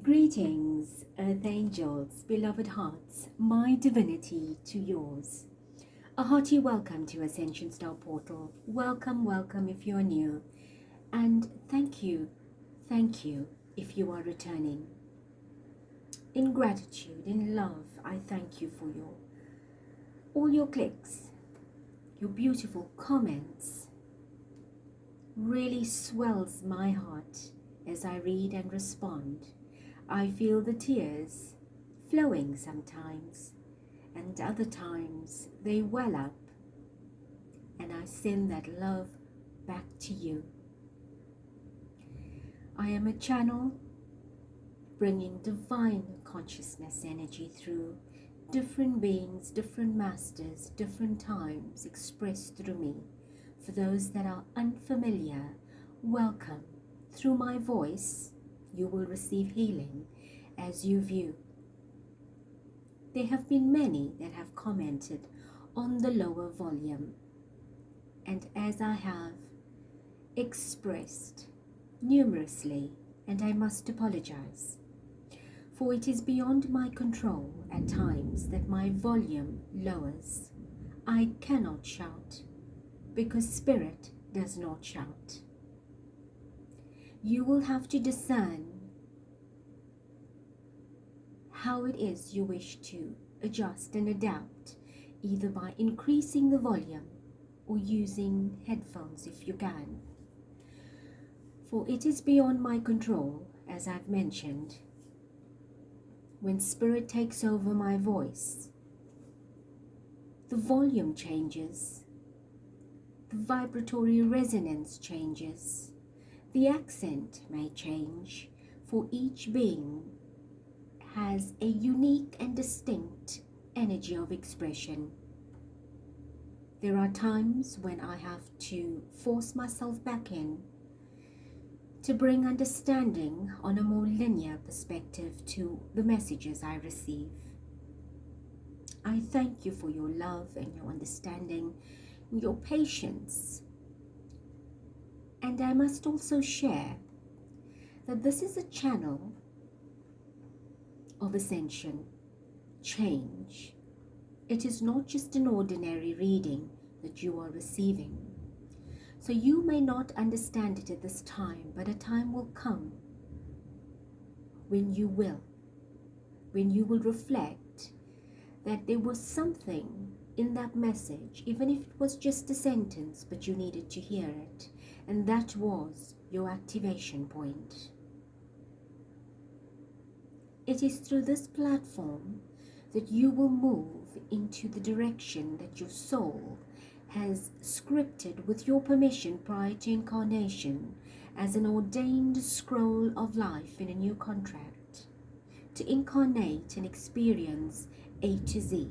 Greetings, Earth Angels, beloved hearts, my divinity to yours. A hearty welcome to Ascension Star Portal. Welcome, welcome if you're new. And thank you if you are returning. In gratitude, in love, I thank you for all your clicks, your beautiful comments. Really swells my heart as I read and respond. I feel the tears flowing sometimes, and other times they well up, and I send that love back to you. I am a channel bringing divine consciousness energy through different beings, different masters, different times expressed through me. For those that are unfamiliar, welcome. Through my voice, you will receive healing as you view. There have been many that have commented on the lower volume, and as I have expressed numerously, and I must apologize, for it is beyond my control at times that my volume lowers. I cannot shout, because spirit does not shout. You will have to discern how it is you wish to adjust and adapt, either by increasing the volume or using headphones if you can. For it is beyond my control, as I've mentioned. When spirit takes over my voice, the volume changes, the vibratory resonance changes. The accent may change, for each being has a unique and distinct energy of expression. There are times when I have to force myself back in to bring understanding on a more linear perspective to the messages I receive. I thank you for your love and your understanding, your patience. And I must also share that this is a channel of ascension, change. It is not just an ordinary reading that you are receiving. So you may not understand it at this time, but a time will come when you will reflect that there was something in that message, even if it was just a sentence, but you needed to hear it. And that was your activation point. It is through this platform that you will move into the direction that your soul has scripted with your permission prior to incarnation as an ordained scroll of life in a new contract, to incarnate and experience A to Z.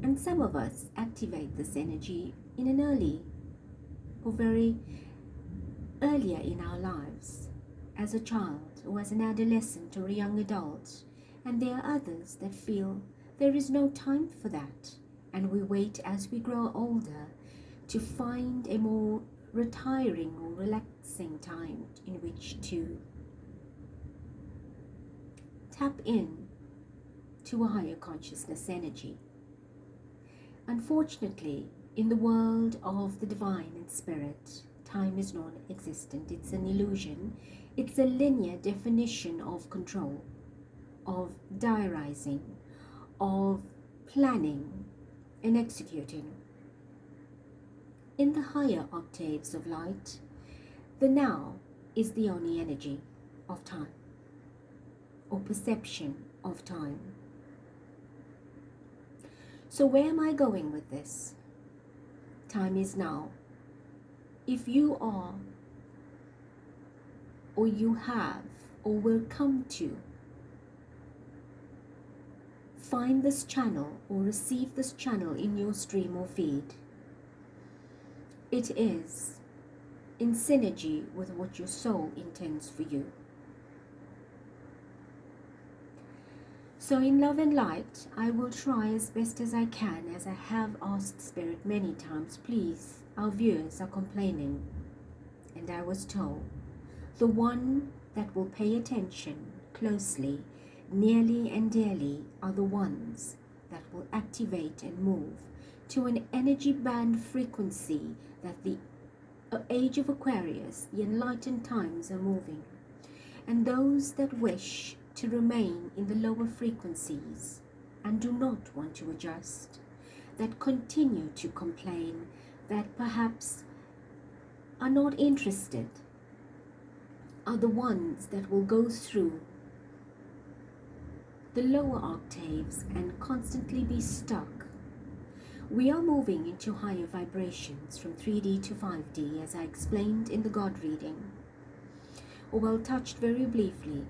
And some of us activate this energy in an early or very earlier in our lives, as a child or as an adolescent or a young adult. And there are others that feel there is no time for that, and we wait as we grow older to find a more retiring or relaxing time in which to tap in to a higher consciousness energy. Unfortunately, in the world of the divine and spirit, time is non-existent. It's an illusion. It's a linear definition of control, of diarizing, of planning and executing. In the higher octaves of light, the now is the only energy of time, or perception of time. So where am I going with this? Time is now. If you are, or you have, or will come to find this channel or receive this channel in your stream or feed, it is in synergy with what your soul intends for you. So in love and light, I will try as best as I can, as I have asked Spirit many times, please, our viewers are complaining. And I was told, the one that will pay attention closely, nearly and dearly, are the ones that will activate and move to an energy band frequency that the age of Aquarius, the enlightened times, are moving. And those that wish to remain in the lower frequencies and do not want to adjust, that continue to complain, that perhaps are not interested, are the ones that will go through the lower octaves and constantly be stuck. We are moving into higher vibrations from 3D to 5D, as I explained in the God reading, or well touched very briefly.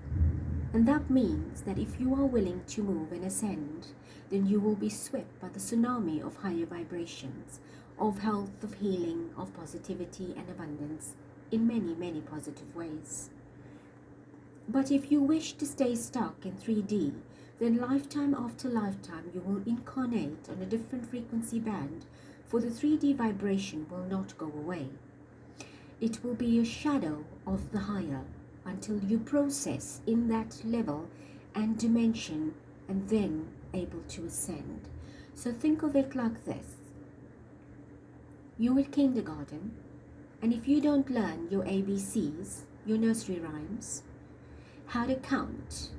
And that means that if you are willing to move and ascend, then you will be swept by the tsunami of higher vibrations, of health, of healing, of positivity and abundance in many, many positive ways. But if you wish to stay stuck in 3D, then lifetime after lifetime you will incarnate on a different frequency band, for the 3D vibration will not go away. It will be a shadow of the higher until you process in that level and dimension and then able to ascend. So think of it like this. You're at kindergarten, and if you don't learn your ABCs, your nursery rhymes, how to count,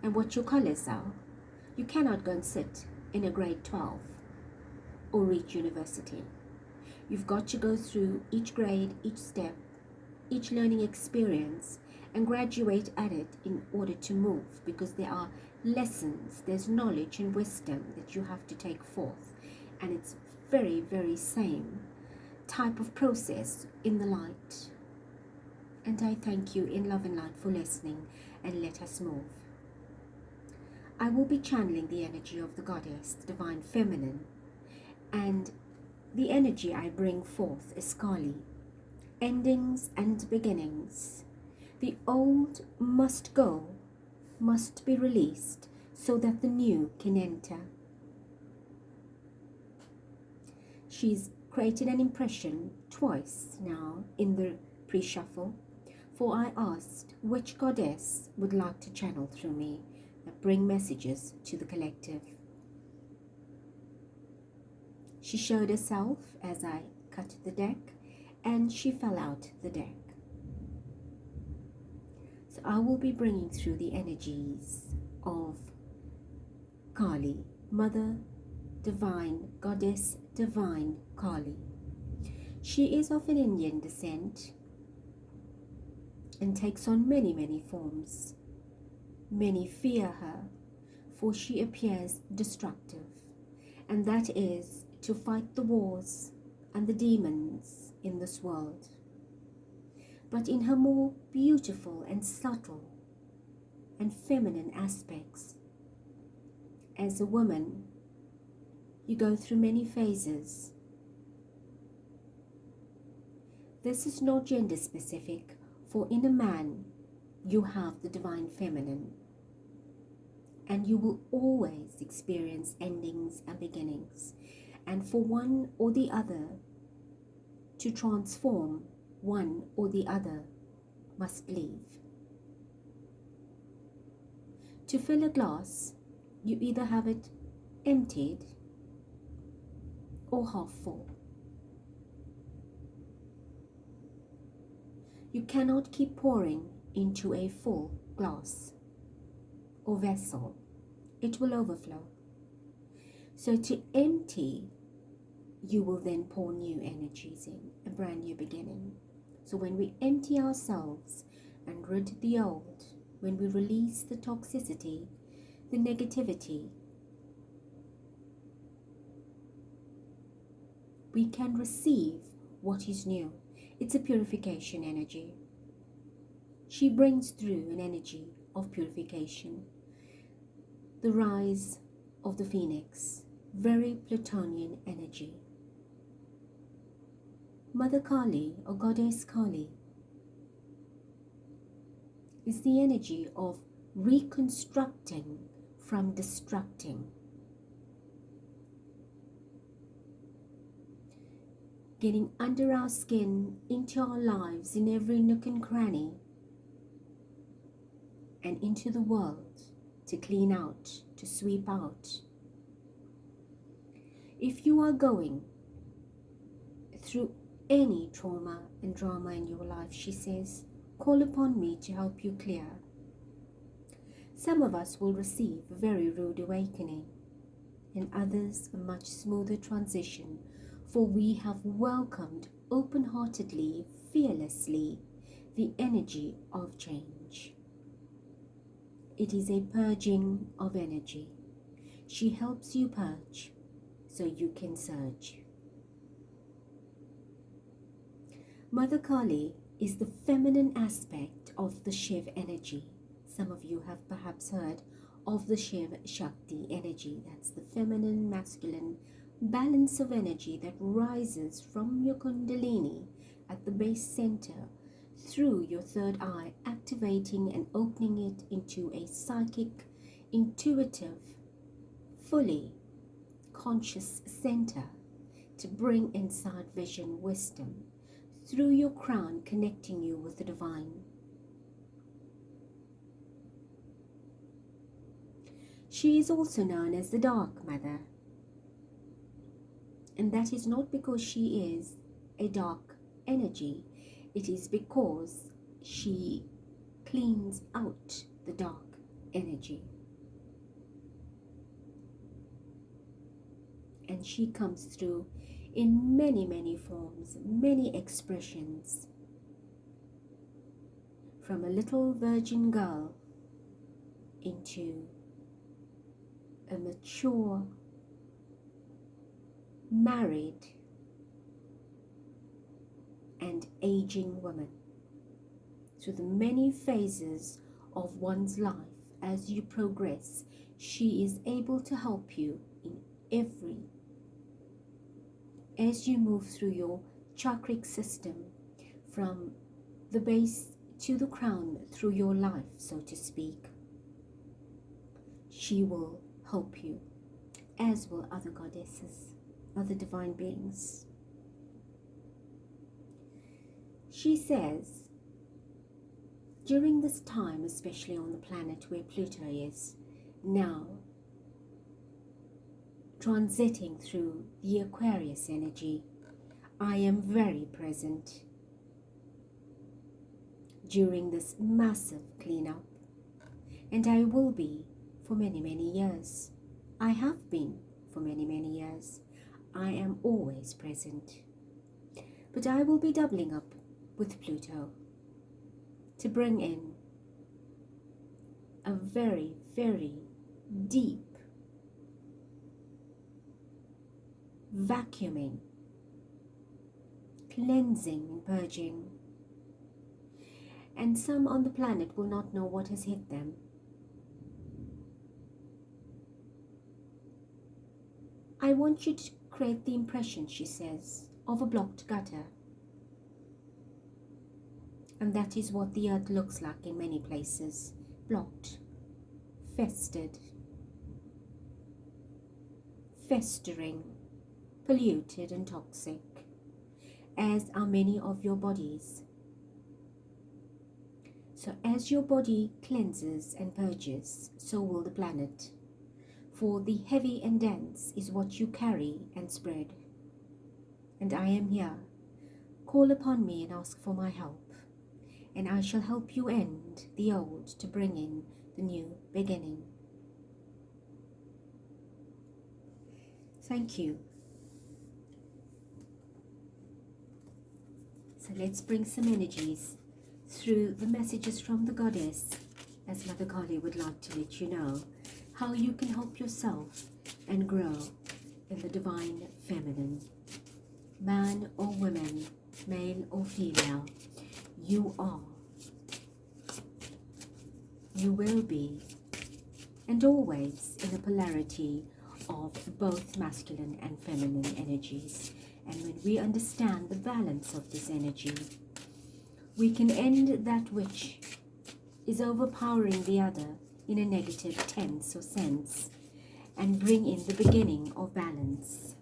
and what your colors are, you cannot go and sit in a grade 12 or reach university. You've got to go through each grade, each step, each learning experience, and graduate at it in order to move, because there are lessons, there's knowledge and wisdom that you have to take forth, and it's very, very same type of process in the light. And I thank you in love and light for listening, and let us move. I will be channeling the energy of the goddess, the divine feminine, and the energy I bring forth is Kali. Endings and beginnings. The old must go, must be released, so that the new can enter. She's created an impression twice now in the pre-shuffle, for I asked which goddess would like to channel through me and bring messages to the collective. She showed herself as I cut the deck, and she fell out the deck. So I will be bringing through the energies of Kali, Mother Divine, Goddess Divine Kali. She is of an Indian descent and takes on many, many forms. Many fear her, for she appears destructive, and that is to fight the wars and the demons in this world. But in her more beautiful and subtle and feminine aspects, as a woman, you go through many phases. This is not gender specific, for in a man you have the divine feminine, and you will always experience endings and beginnings, and for one or the other to transform, one or the other must leave. To fill a glass, you either have it emptied or half full. You cannot keep pouring into a full glass or vessel. It will overflow. So to empty, you will then pour new energies in, a brand new beginning. So when we empty ourselves and rid the old, when we release the toxicity, the negativity, we can receive what is new. It's a purification energy. She brings through an energy of purification. The rise of the phoenix, very Plutonian energy. Mother Kali, or Goddess Kali, is the energy of reconstructing from destructing. Getting under our skin, into our lives, in every nook and cranny, and into the world to clean out, to sweep out. If you are going through any trauma and drama in your life, she says, call upon me to help you clear. Some of us will receive a very rude awakening, and others a much smoother transition, for we have welcomed open-heartedly, fearlessly, the energy of change. It is a purging of energy. She helps you purge so you can surge. Mother Kali is the feminine aspect of the Shiv energy. Some of you have perhaps heard of the Shiv Shakti energy. That's the feminine, masculine balance of energy that rises from your Kundalini at the base center through your third eye, activating and opening it into a psychic, intuitive, fully conscious center to bring inside vision, wisdom, through your crown, connecting you with the divine. She is also known as the Dark Mother, and that is not because she is a dark energy. It is because she cleans out the dark energy. And she comes through in many, many forms, many expressions. From a little virgin girl into a mature, married, and aging woman. Through the many phases of one's life, as you progress, she is able to help you in every, as you move through your chakric system, from the base to the crown, through your life, so to speak. She will help you, as will other goddesses, other divine beings. She says, during this time, especially on the planet where Pluto is now transiting through the Aquarius energy, I am very present during this massive cleanup, and I will be for many, many years. I have been for many, many years. I am always present. But I will be doubling up with Pluto to bring in a very, very deep vacuuming, cleansing and purging. And some on the planet will not know what has hit them. I want you to create the impression, she says, of a blocked gutter. And that is what the earth looks like in many places. Blocked, festered, festering, polluted and toxic, as are many of your bodies. So as your body cleanses and purges, so will the planet. For the heavy and dense is what you carry and spread. And I am here. Call upon me and ask for my help, and I shall help you end the old to bring in the new beginning. Thank you. So let's bring some energies through the messages from the goddess, as Mother Kali would like to let you know how you can help yourself and grow in the divine feminine. Man or woman, male or female, you are, you will be, and always in a polarity of both masculine and feminine energies. And when we understand the balance of this energy, we can end that which is overpowering the other in a negative tense or sense, and bring in the beginning of balance.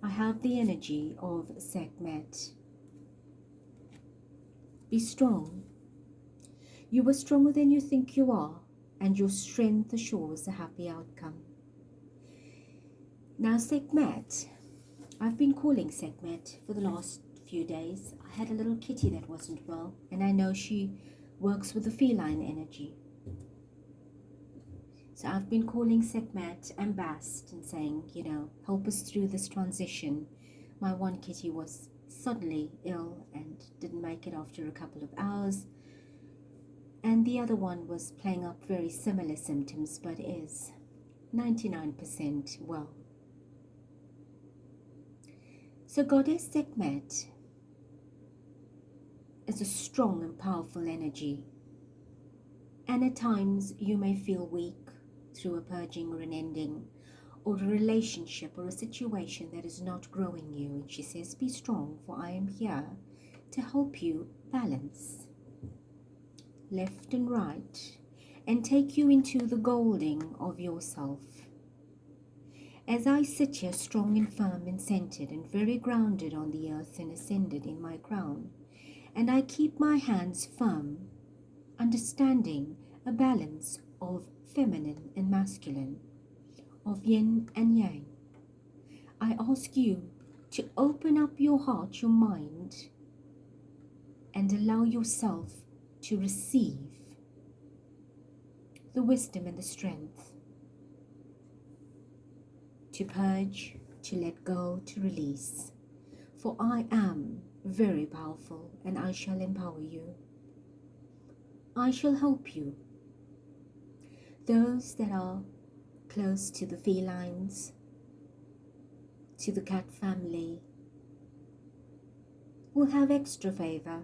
I have the energy of Sekhmet. Be strong. You are stronger than you think you are, and your strength assures a happy outcome. Now, Sekhmet, I've been calling Sekhmet for the last few days. I had a little kitty that wasn't well, and I know she works with the feline energy. So I've been calling Sekhmet and Bast and saying, you know, help us through this transition. My one kitty was suddenly ill and didn't make it after a couple of hours. And the other one was playing up very similar symptoms, but is 99% well. So Goddess Sekhmet is a strong and powerful energy. And at times you may feel weak through a purging or an ending, or a relationship or a situation that is not growing you. And she says, be strong, for I am here to help you balance left and right and take you into the golding of yourself. As I sit here strong and firm and centered and very grounded on the earth and ascended in my crown, and I keep my hands firm, understanding a balance of feminine and masculine, of yin and yang, I ask you to open up your heart, your mind, and allow yourself to receive the wisdom and the strength to purge, to let go, to release. For I am very powerful, and I shall empower you. I shall help you. Those that are close to the felines, to the cat family, will have extra favor.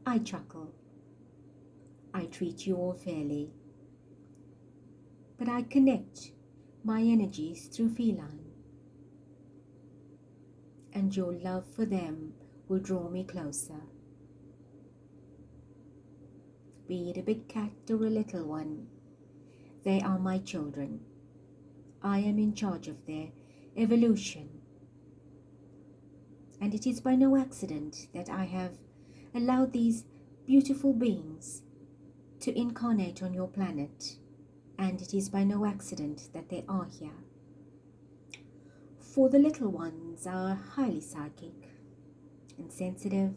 I chuckle. I treat you all fairly. But I connect my energies through feline, and your love for them will draw me closer. Be it a big cat or a little one, they are my children. I am in charge of their evolution. And it is by no accident that I have allowed these beautiful beings to incarnate on your planet. And it is by no accident that they are here. For the little ones are highly psychic and sensitive,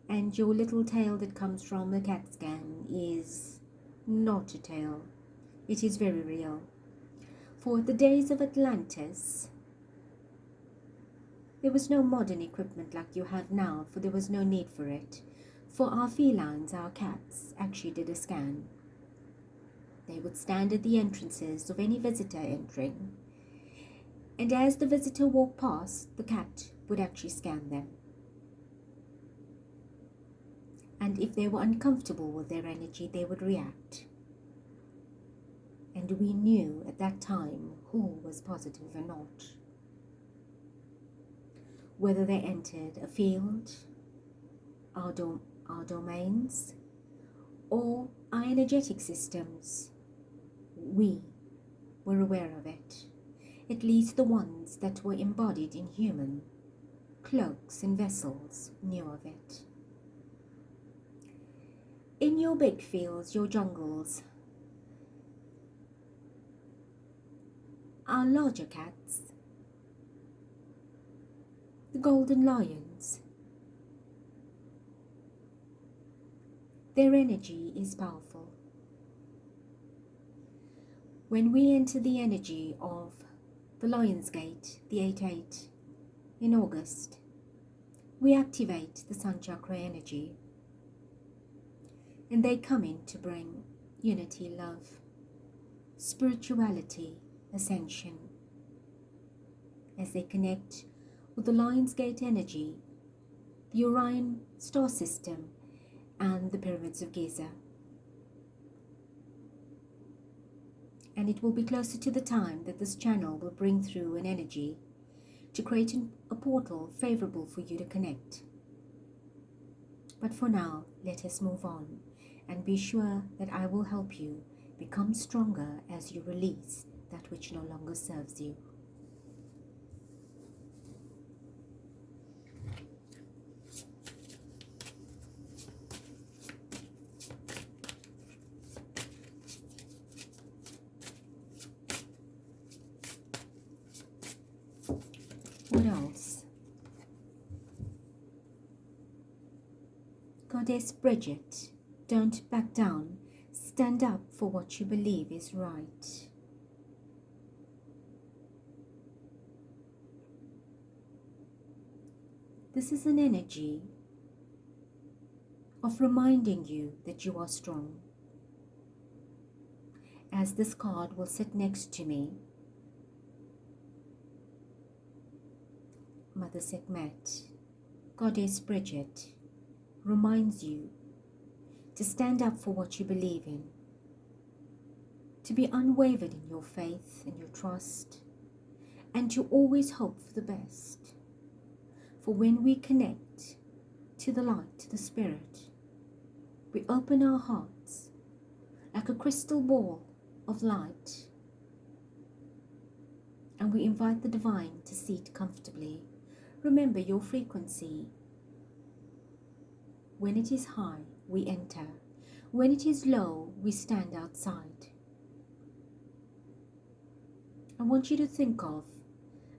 and your little tail that comes from the CAT scan is not a tail. It is very real. For the days of Atlantis, there was no modern equipment like you have now, for there was no need for it. For our felines, our cats, actually did a scan. They would stand at the entrances of any visitor entering, and as the visitor walked past, the cat would actually scan them. And if they were uncomfortable with their energy, they would react. And we knew at that time who was positive or not. Whether they entered a field, our domains, or our energetic systems, we were aware of it. At least the ones that were embodied in human cloaks and vessels knew of it. In your big fields, your jungles, our larger cats, the golden lions, their energy is powerful. When we enter the energy of the Lion's Gate, the 8-8, in August, we activate the Sun Chakra energy, and they come in to bring unity, love, spirituality, ascension. As they connect with the Lion's Gate energy, the Orion star system, and the pyramids of Giza. And it will be closer to the time that this channel will bring through an energy to create a portal favorable for you to connect. But for now, let us move on and be sure that I will help you become stronger as you release that which no longer serves you. What else? Goddess Bridget, don't back down. Stand up for what you believe is right. This is an energy of reminding you that you are strong. As this card will sit next to me, Mother Sekhmet, Goddess Bridget, reminds you to stand up for what you believe in, to be unwavered in your faith and your trust, and to always hope for the best. For when we connect to the light, to the spirit, we open our hearts like a crystal ball of light, and we invite the divine to seat comfortably. Remember your frequency. When it is high, we enter. When it is low, we stand outside. I want you to think of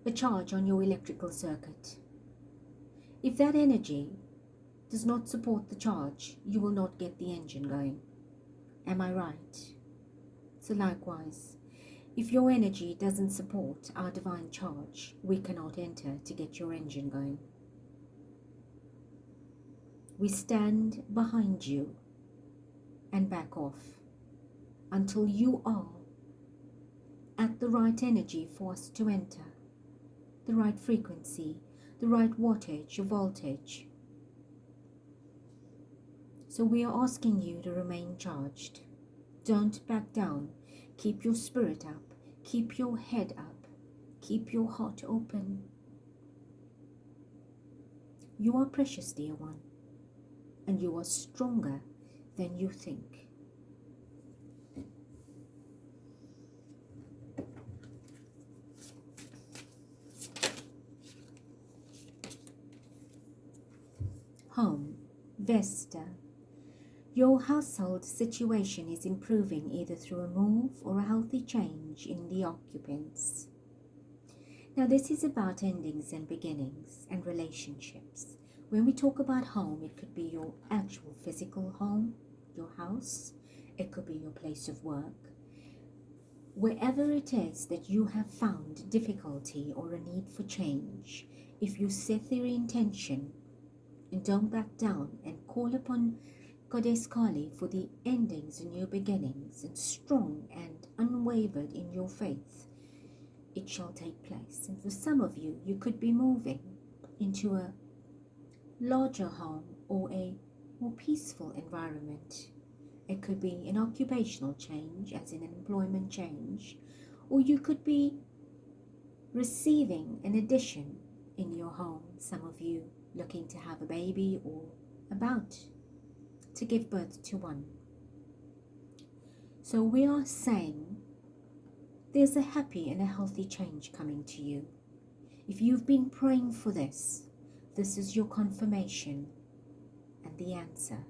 a charge on your electrical circuit. If that energy does not support the charge, you will not get the engine going. Am I right? So likewise, if your energy doesn't support our divine charge, we cannot enter to get your engine going. We stand behind you and back off until you are at the right energy for us to enter, the right frequency, the right wattage or voltage. So we are asking you to remain charged. Don't back down. Keep your spirit up. Keep your head up. Keep your heart open. You are precious, dear one, and you are stronger than you think. Home, Vesta. Your household situation is improving either through a move or a healthy change in the occupants. Now this is about endings and beginnings and relationships. When we talk about home, it could be your actual physical home, your house. It could be your place of work. Wherever it is that you have found difficulty or a need for change, if you set your intention and don't back down and call upon Goddess Kali for the endings and new beginnings, and strong and unwavered in your faith, it shall take place. And for some of you, you could be moving into a larger home or a more peaceful environment. It could be an occupational change, as in an employment change, or you could be receiving an addition in your home. Some of you looking to have a baby or about to give birth to one. So we are saying there's a happy and a healthy change coming to you. If you've been praying for this, this is your confirmation and the answer.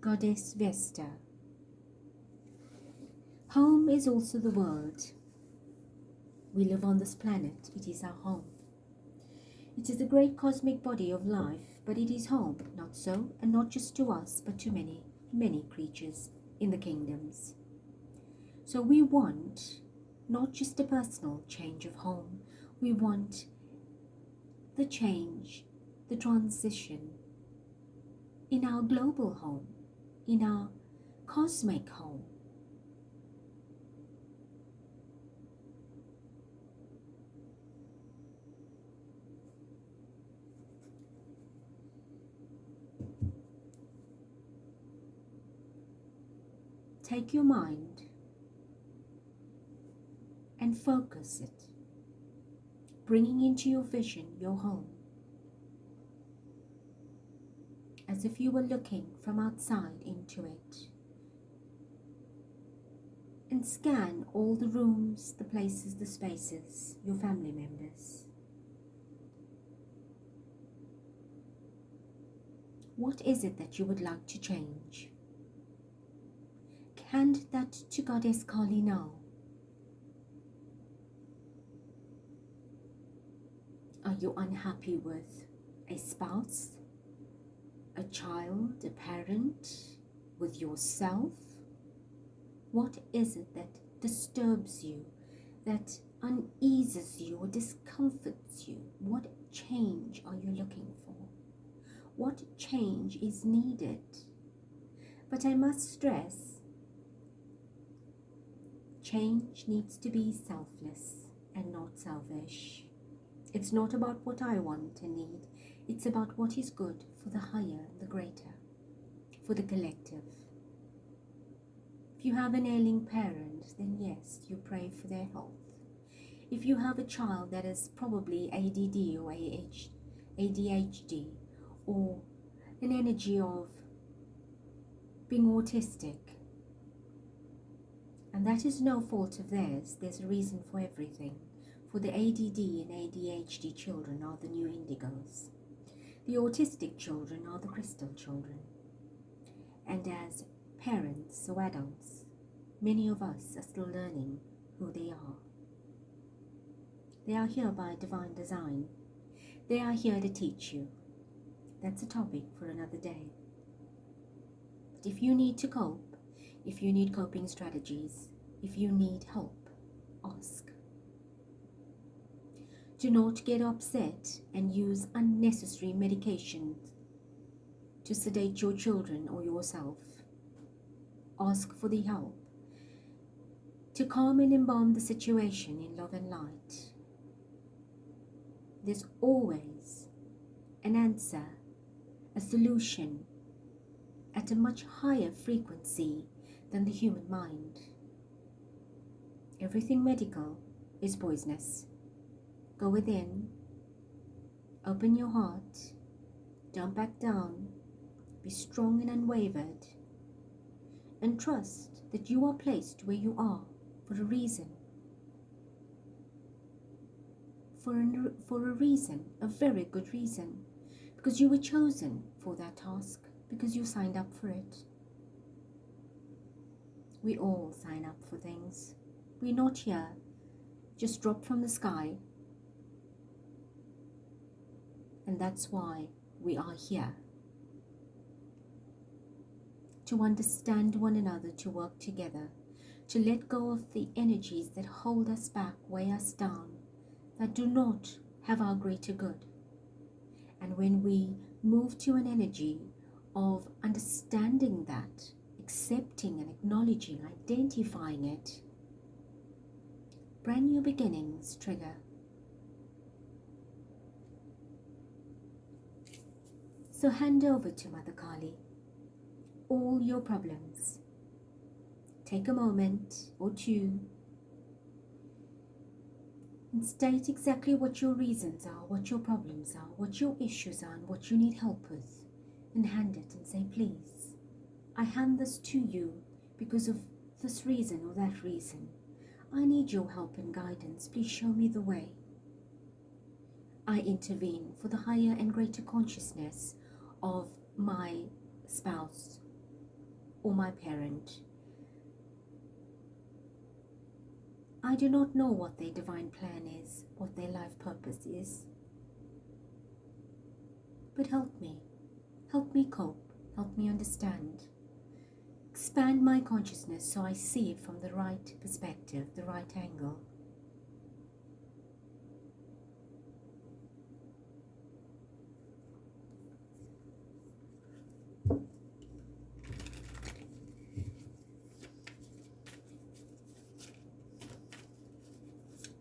Goddess Vesta. Home is also the world. We live on this planet. It is our home. It is a great cosmic body of life, but it is home, not so, and not just to us, but to many, many creatures in the kingdoms. So we want not just a personal change of home, we want the change, the transition in our global home, in our cosmic home. Take your mind and focus it, bringing into your vision your home, as if you were looking from outside into it, and scan all the rooms, the places, the spaces, your family members. What is it that you would like to change? Hand that to Goddess Kali now. Are you unhappy with a spouse, a child, a parent, with yourself? What is it that disturbs you, that uneases you or discomforts you? What change are you looking for? What change is needed? But I must stress, change needs to be selfless and not selfish. It's not about what I want and need. It's about what is good for the higher and the greater, for the collective. If you have an ailing parent, then yes, you pray for their health. If you have a child that is probably ADD or ADHD, or an energy of being autistic, and that is no fault of theirs, there's a reason for everything. For the ADD and ADHD children are the new indigos. The autistic children are the crystal children. And as parents or adults, many of us are still learning who they are. They are here by divine design. They are here to teach you. That's a topic for another day. But if you need to cope, if you need coping strategies, if you need help, ask. Do not get upset and use unnecessary medications to sedate your children or yourself. Ask for the help to calm and embalm the situation in love and light. There's always an answer, a solution at a much higher frequency than the human mind. Everything medical is poisonous. Go within, open your heart, don't back down, be strong and unwavered, and trust that you are placed where you are for a reason. For a reason, a very good reason, because you were chosen for that task, because you signed up for it. We all sign up for things. We're not here, just dropped from the sky. And that's why we are here. To understand one another, to work together, to let go of the energies that hold us back, weigh us down, that do not have our greater good. And when we move to an energy of understanding that, accepting and acknowledging, identifying it, brand new beginnings trigger. So hand over to Mother Kali all your problems. Take a moment or two and state exactly what your reasons are, what your problems are, what your issues are, and what you need help with. And hand it and say, please, I hand this to you because of this reason or that reason. I need your help and guidance. Please show me the way. I intervene for the higher and greater consciousness of my spouse or my parent. I do not know what their divine plan is, what their life purpose is. But help me cope, help me understand. Expand my consciousness so I see it from the right perspective, the right angle.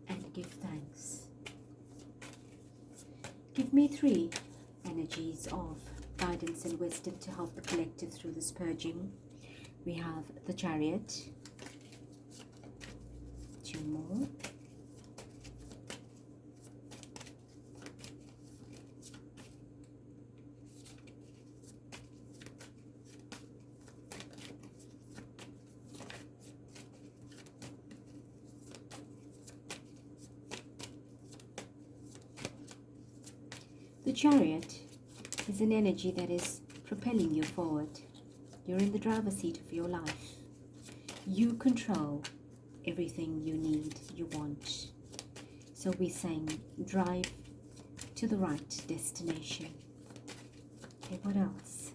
And give thanks. Give me 3 energies of guidance and wisdom to help the collective through this purging. We have the Chariot, 2 more, the Chariot is an energy that is propelling you forward. You're in the driver's seat of your life. You control everything you need, you want. So we're saying drive to the right destination. Okay, what else?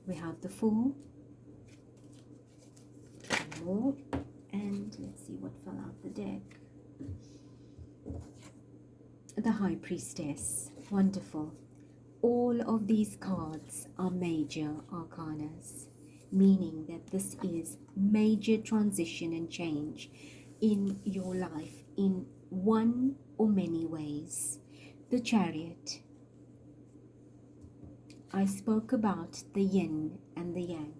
We have the Fool. One more. And let's see what fell out the deck. The High Priestess. Wonderful. All of these cards are major arcanas, meaning that this is major transition and change in your life in one or many ways. The Chariot. I spoke about the yin and the yang.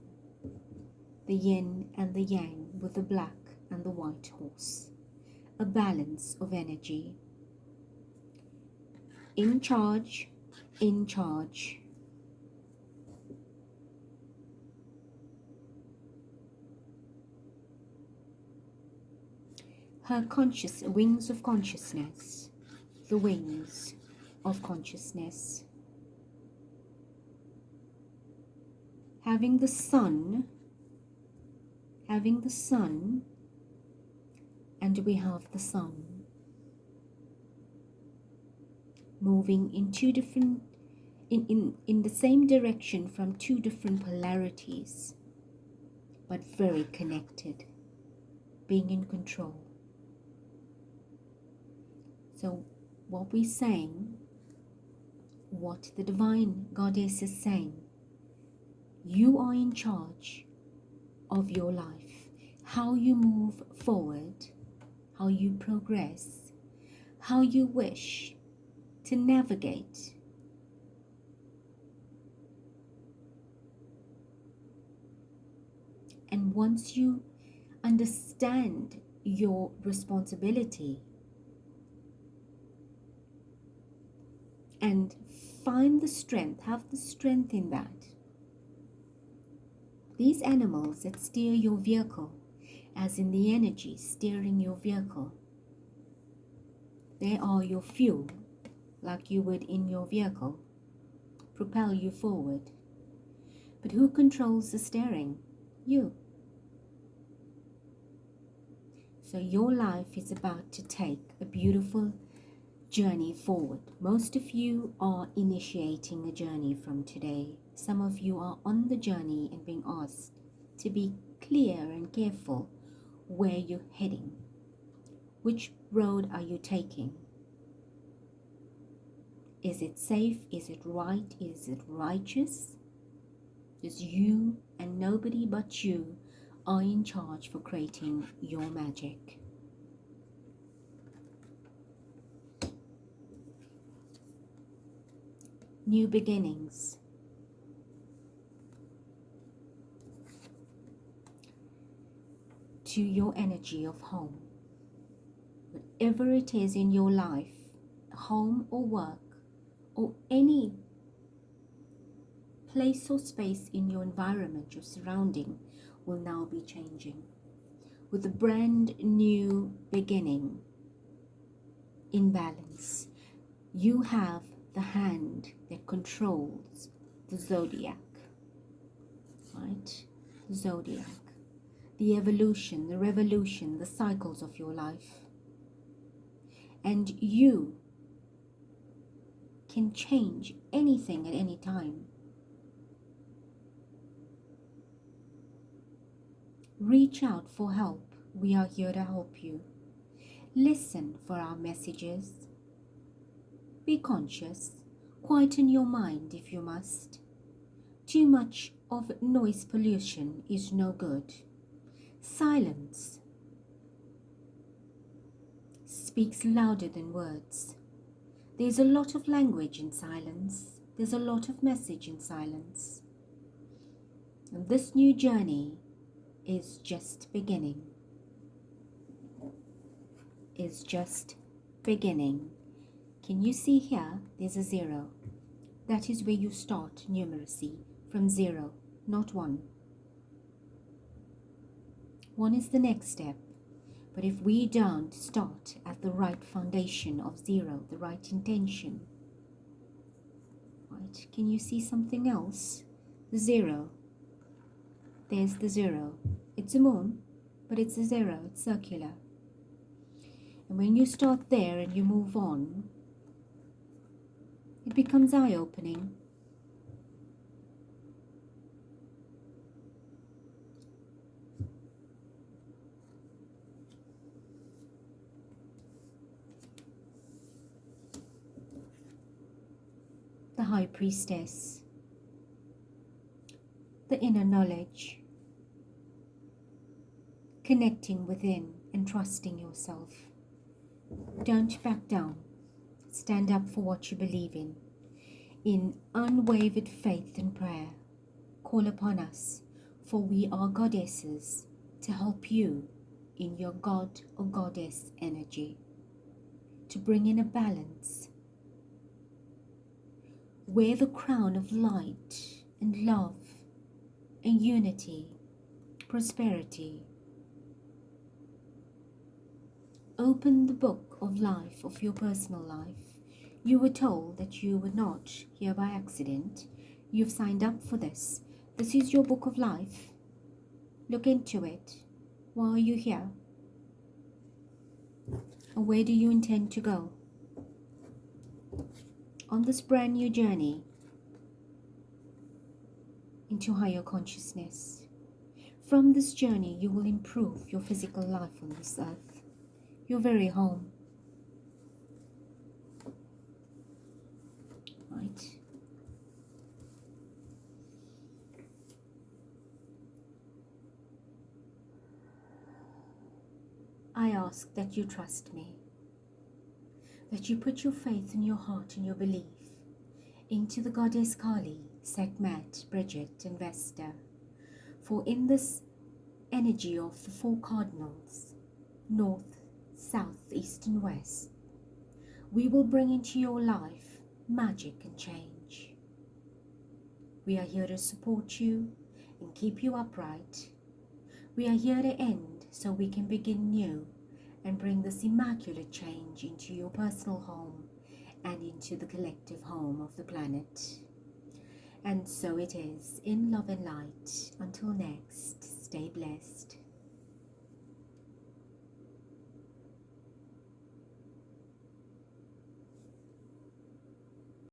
The yin and the yang with the black and the white horse. A balance of energy. In charge, in charge. Her wings of consciousness. The wings of consciousness. Having the sun, and we have the sun moving in two different, in the same direction from two different polarities, but very connected, being in control. So what we're saying, what the divine goddess is saying, you are in charge of your life. How you move forward, how you progress, how you wish to navigate. And once you understand your responsibility and find the strength, have the strength in that, these animals that steer your vehicle, as in the energy steering your vehicle, they are your fuel, like you would in your vehicle, propel you forward. But who controls the steering? You. So your life is about to take a beautiful journey forward. Most of you are initiating a journey from today. Some of you are on the journey and being asked to be clear and careful where you're heading. Which road are you taking? Is it safe? Is it right? Is it righteous? Because you and nobody but you are in charge for creating your magic. New beginnings. To your energy of home. Whatever it is in your life, home or work, or any place or space in your environment, your surrounding, will now be changing. With a brand new beginning in balance. You have the hand that controls the zodiac, right? Zodiac. The evolution, the revolution, the cycles of your life. And you can change anything at any time. Reach out for help. We are here to help you. Listen for our messages. Be conscious. Quieten your mind if you must. Too much of noise pollution is no good. Silence speaks louder than words. There's a lot of language in silence. There's a lot of message in silence. And this new journey is just beginning. Is just beginning. Can you see here? There's a 0. That is where you start numeracy, from 0, not 1. 1 is the next step. But if we don't start at the right foundation of 0, the right intention, right? Can you see something else? The 0. There's the 0. It's a moon, but it's a zero, it's circular. And when you start there and you move on, it becomes eye-opening. The High Priestess, the inner knowledge, connecting within and trusting yourself. Don't back down. Stand up for what you believe in unwavered faith and prayer. Call upon us, for we are goddesses, to help you in your god or goddess energy, to bring in a balance. Wear the crown of light and love and unity, prosperity. Open the book of life, of your personal life. You were told that you were not here by accident. You've signed up for this. This is your book of life. Look into it. Why are you here? And where do you intend to go? On this brand new journey into higher consciousness. From this journey, you will improve your physical life on this earth, your very home. Right? I ask that you trust me, that you put your faith and your heart and your belief into the goddess Kali, Sekhmet, Bridget and Vesta. For in this energy of the four cardinals, north, south, east and west, we will bring into your life magic and change. We are here to support you and keep you upright. We are here to end so we can begin new and bring this immaculate change into your personal home and into the collective home of the planet. And so it is, in love and light. Until next, stay blessed.